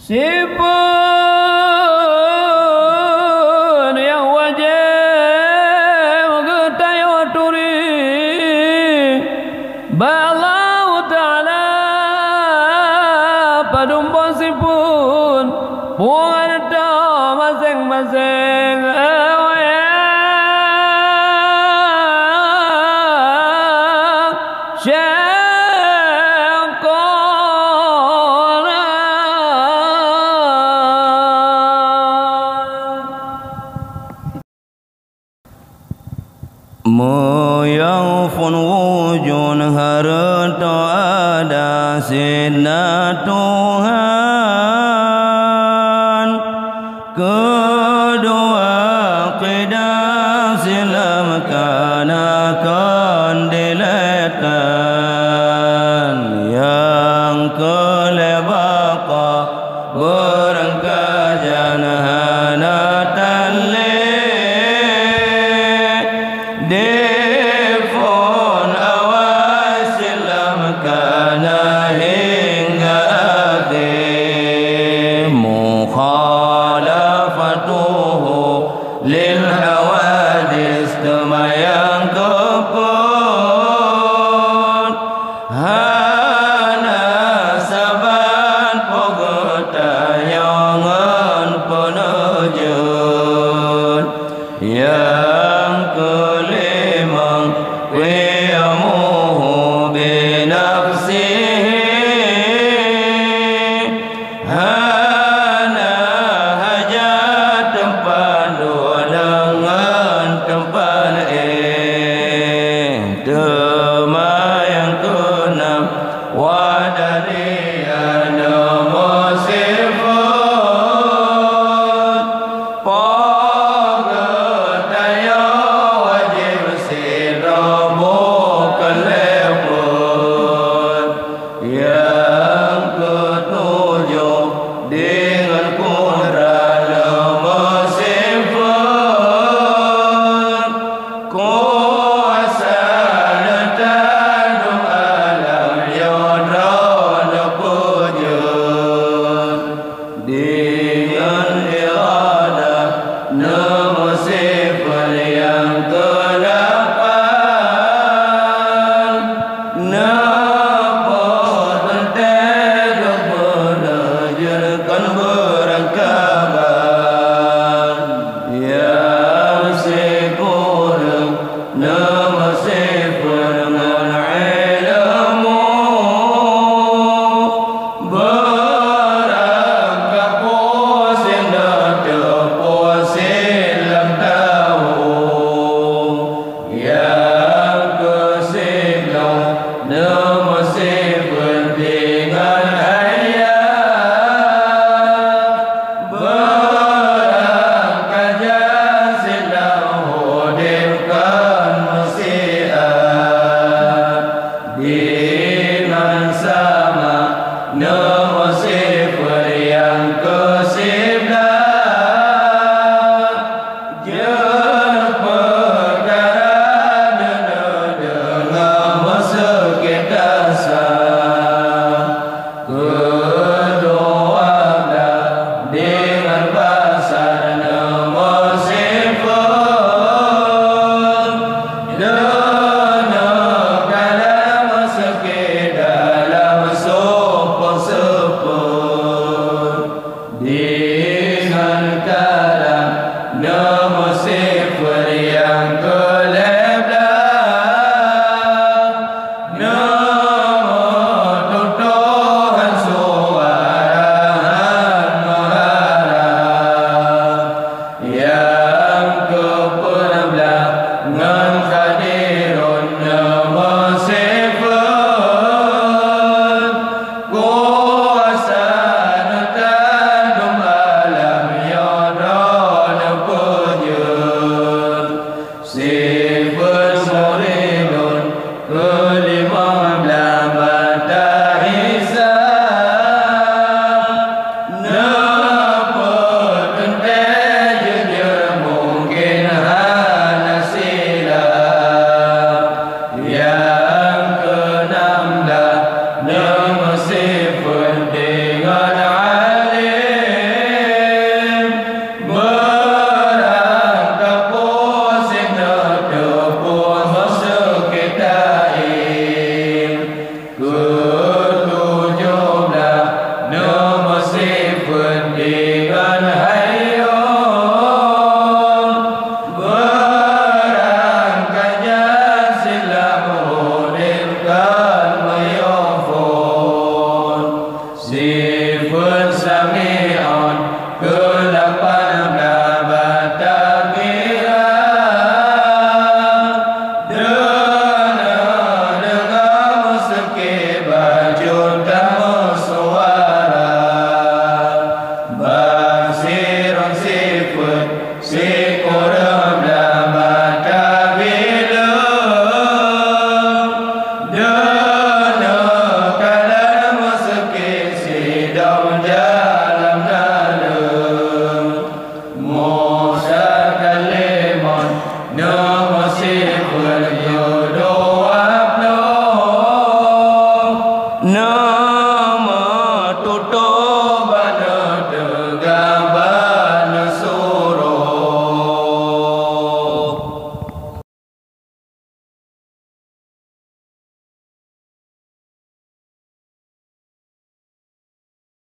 sipun yang wajib getayo turi ba'Allahu ta'ala padumpo sipun buang ada masing-masing Muyafun wujud harta ada sina Tuhan kedua qidah silam kanakan dilekan yang kelebaka berangkajan hanatan Defon awas silam kana hingga akhir mukhalafatuhu lil hawadis temayang kepun hana saban pogetayangan penujud yang kelima qiyamuhu binafsihi hana hajat tempat dengan tempat tema yang keenam wadani ada musifat pagetayo wajib siramu kelebut yang ketujuh dengan kudrana musifat kuasa letadum alam yadrana pujud dengan irada musifat yang ke-8 napot tegak menajurkan berangkaban yang sekurang musifat dengan ilmu berangkat pusin datuk pusin lam tahu yang kesembilan musifat dengan ayat berangkat jasilahu dimkan masyiat dengan sama musifat yang ke-9 jen perkara dengan masuk dasar kedua dengan pasar musifat dan kala masuk no